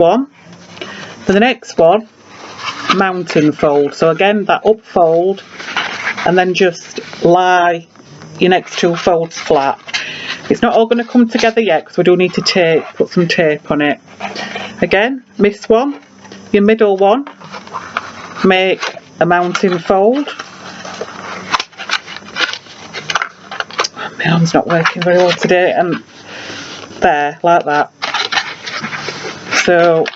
one. For the next one, mountain fold. So again, that up fold, and then just lie your next two folds flat. It's not all going to come together yet because we do need to put some tape on it. Again, miss one, your middle one, make a mountain fold. My arm's not working very well today, and there, like that. So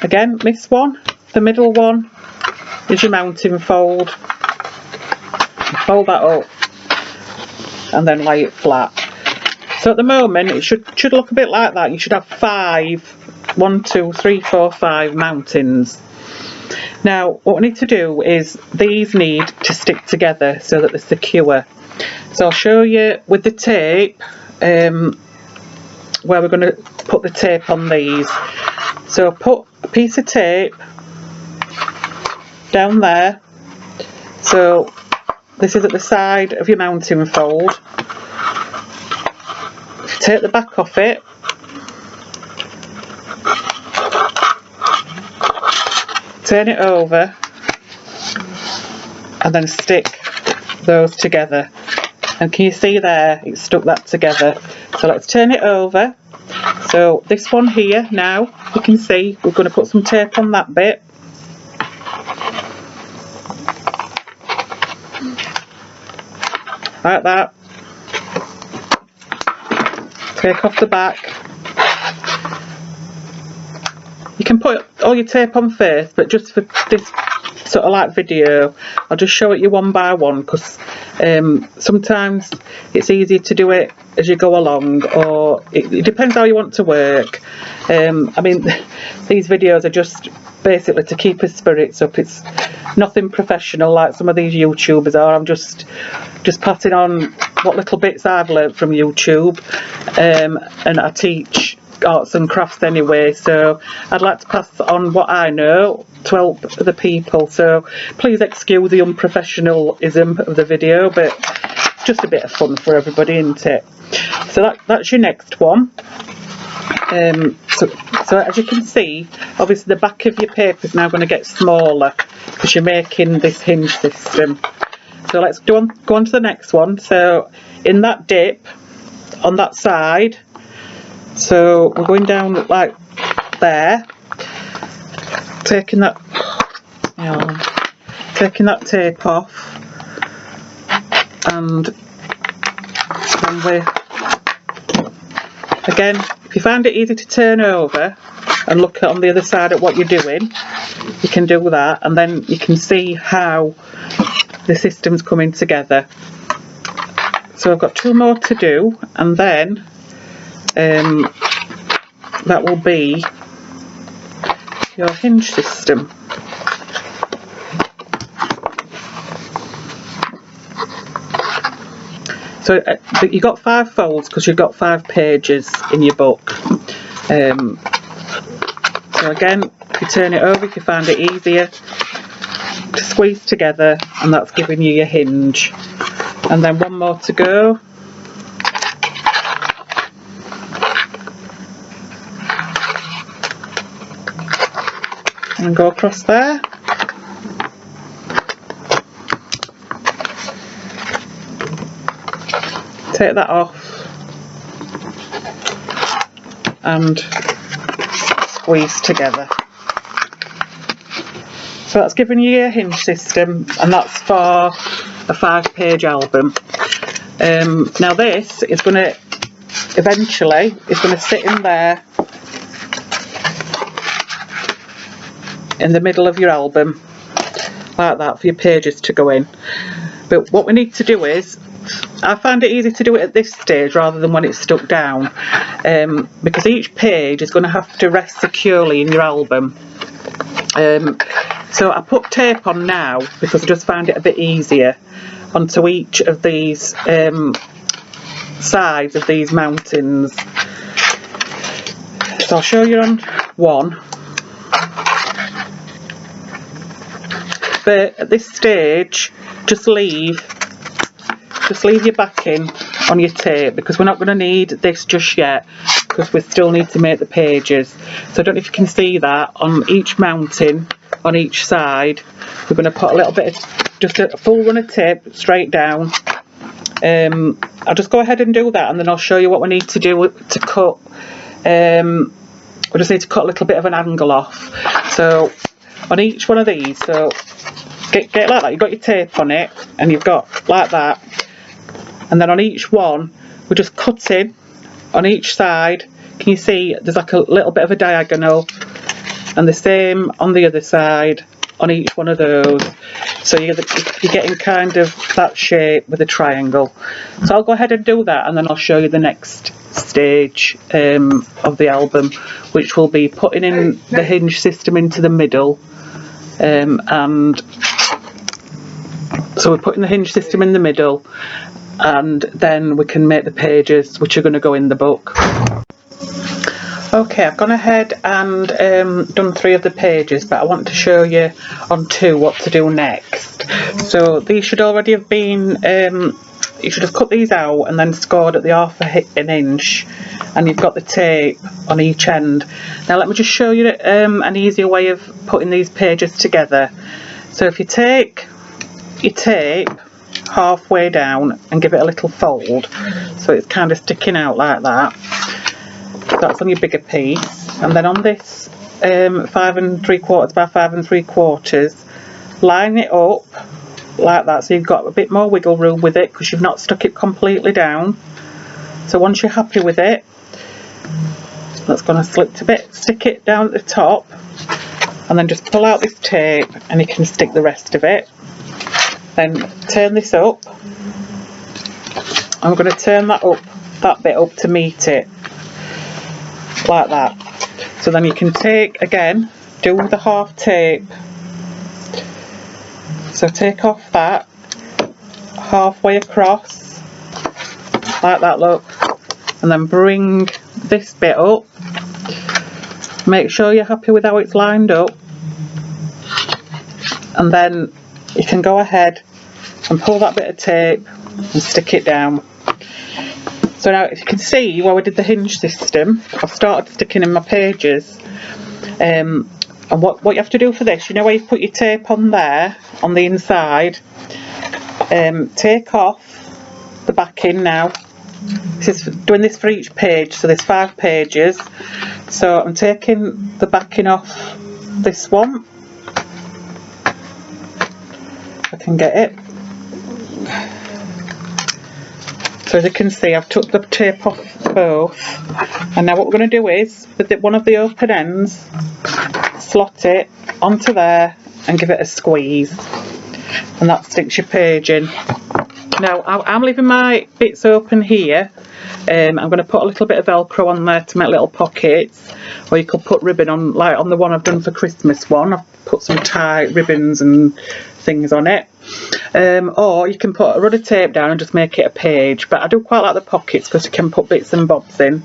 again, miss one, the middle one is your mountain fold. Fold that up and then lay it flat. So at the moment it should look a bit like that. You should have 1, 2, 3, 4, 5 mountains. Now what we need to do is these need to stick together so that they're secure. So I'll show you with the tape where we're going to put the tape on these. So put a piece of tape down there. So this is at the side of your mountain fold. Take the back off it. Turn it over and then stick those together. And can you see there, it's stuck that together. So let's turn it over. So this one here now, you can see we're going to put some tape on that bit. Like that. Take off the back. You can put all your tape on first, but just for this sort of like video, I'll just show it you one by one, because sometimes it's easier to do it as you go along, or it depends how you want to work. I mean, these videos are just basically to keep his spirits up. It's nothing professional like some of these YouTubers are. I'm just passing on what little bits I've learnt from YouTube, and I teach arts and crafts anyway, so I'd like to pass on what I know to help other people. So please excuse the unprofessionalism of the video, but just a bit of fun for everybody, isn't it? So that's your next one. So as you can see, obviously the back of your paper is now going to get smaller because you're making this hinge system. So let's go on to the next one. So in that dip on that side, so we're going down like there, taking that tape off, and then again, if you find it easy to turn over and look on the other side at what you're doing, you can do that, and then you can see how the system's coming together. So I've got 2 more to do, and then that will be your hinge system. So you got 5 folds because you've got 5 pages in your book. So again, if you turn it over, if you find it easier to squeeze together, and that's giving you your hinge. And then 1 more to go. And go across there. Take that off and squeeze together. So that's giving you your hinge system, and that's for a 5-page album. Now this is going to eventually sit in there in the middle of your album like that for your pages to go in. But what we need to do is, I find it easy to do it at this stage rather than when it's stuck down, because each page is going to have to rest securely in your album. So I put tape on now because I just found it a bit easier onto each of these sides of these mountains. So I'll show you on one. But at this stage, just leave your backing on your tape, because we're not going to need this just yet, because because we still need to make the pages. So I don't know if you can see that on each mounting on each side we're going to put a little bit of just a full run of tape straight down. I'll just go ahead and do that, and then I'll show you what we need to do to cut. We just need to cut a little bit of an angle off. So on each one of these, so get it like that, you've got your tape on it and you've got like that, and then on each one we're just cutting on each side. Can you see there's like a little bit of a diagonal, and the same on the other side on each one of those, so you're getting kind of that shape with a triangle. So I'll go ahead and do that, and then I'll show you the next stage of the album, which will be putting in the hinge system into the middle. And so we're putting the hinge system in the middle, and then we can make the pages which are going to go in the book. Okay, I've gone ahead and done 3 of the pages, but I want to show you on 2 what to do next. So these should already have been, you should have cut these out and then scored at the ½ inch, and you've got the tape on each end. Now let me just show you an easier way of putting these pages together. So if you take your tape halfway down and give it a little fold, so it's kind of sticking out like that. That's on your bigger piece, and then on this 5 3/4 by 5 3/4, line it up like that, so you've got a bit more wiggle room with it because you've not stuck it completely down. So once you're happy with it, that's going to slip a bit, stick it down at the top, and then just pull out this tape and you can stick the rest of it. Then turn this up. I'm going to turn that bit up to meet it like that. So then you can take, again, do the half tape. So take off that halfway across like that, look, and then bring this bit up. Make sure you're happy with how it's lined up, and then you can go ahead and pull that bit of tape and stick it down. So now if you can see where we did the hinge system, I've started sticking in my pages. And what you have to do for this, you know where you put your tape on there, on the inside, take off the backing now. This is doing this for each page, so there's 5 pages. So I'm taking the backing off this one. If I can get it. So as you can see, I've took the tape off both, and now what we're going to do is, with one of the open ends, slot it onto there and give it a squeeze, and that sticks your page in. Now I'm leaving my bits open here. I'm going to put a little bit of Velcro on there to make little pockets, or you could put ribbon on, like on the one I've done for Christmas one. I've put some tie ribbons and things on it. Or you can put a run of tape down and just make it a page, but I do quite like the pockets because you can put bits and bobs in.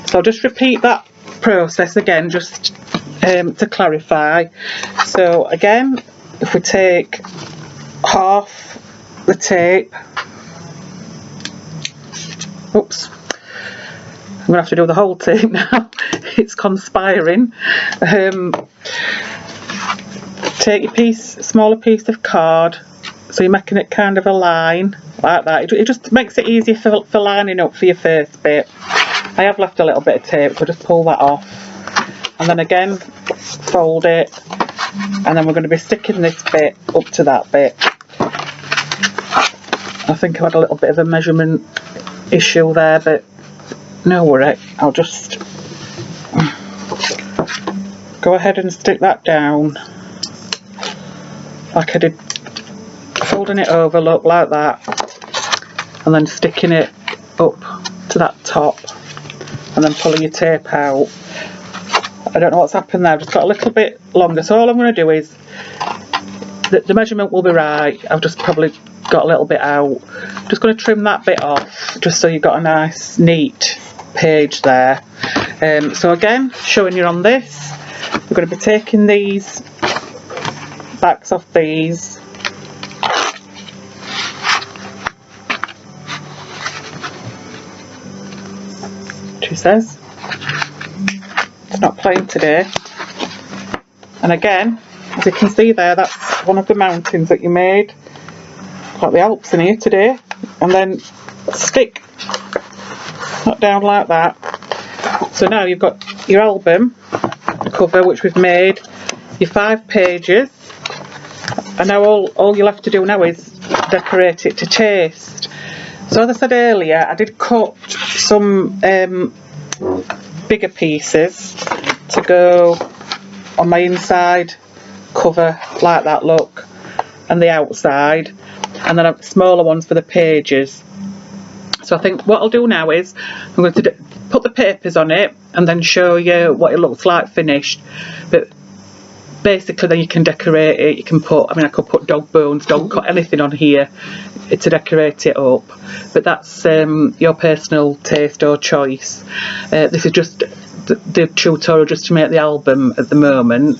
So I'll just repeat that process again, just to clarify. So again, if we take half the tape, oops, I'm gonna have to do the whole tape now. It's conspiring. Take your smaller piece of card, so you're making it kind of a line like that. It just makes it easier for lining up for your first bit. I have left a little bit of tape, so just pull that off, and then again fold it, and then we're going to be sticking this bit up to that bit. I think I had a little bit of a measurement issue there, but no worry, I'll just go ahead and stick that down like I did, folding it over, look, like that, and then sticking it up to that top, and then pulling your tape out. I don't know what's happened there, I've just got a little bit longer, so all I'm going to do is, the measurement will be right, I've just probably got a little bit out. Just going to trim that bit off, just so you've got a nice neat page there. So again, showing you on this, we're going to be taking these backs off these, she says, not playing today. And again, as you can see there, that's one of the mountains that you made. Got the Alps in here today. And then stick, not down like that. So now you've got your album cover, which we've made, your 5 pages. And now all you'll have to do now is decorate it to taste. So as I said earlier, I did cut some bigger pieces to go on my inside cover, like that look, and the outside, and then smaller ones for the pages. So I think what I'll do now is I'm going to put the papers on it and then show you what it looks like finished. But basically then you can decorate it. You can put, I mean, I could put dog bones, dog cut, anything on here to decorate it up, but that's your personal taste or choice. This is just the tutorial just to make the album at the moment,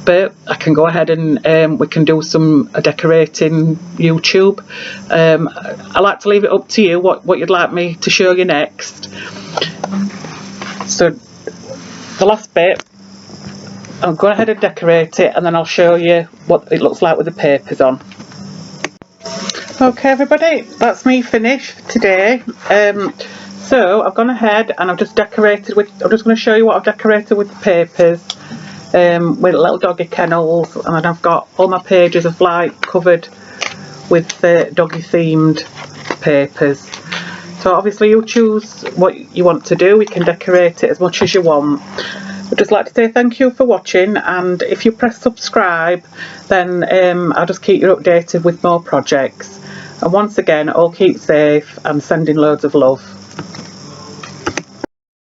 but I can go ahead and we can do some decorating YouTube. I like to leave it up to you what you'd like me to show you next. So the last bit, I'll go ahead and decorate it, and then I'll show you what it looks like with the papers on. Okay everybody, that's me finished for today. So I've gone ahead and I've just decorated with, I'm just going to show you what I've decorated with the papers, with little doggy kennels, and then I've got all my pages of like covered with doggy themed papers. So obviously you choose what you want to do, you can decorate it as much as you want. I'd just like to say thank you for watching, and if you press subscribe then I'll just keep you updated with more projects. And once again, all keep safe and sending loads of love.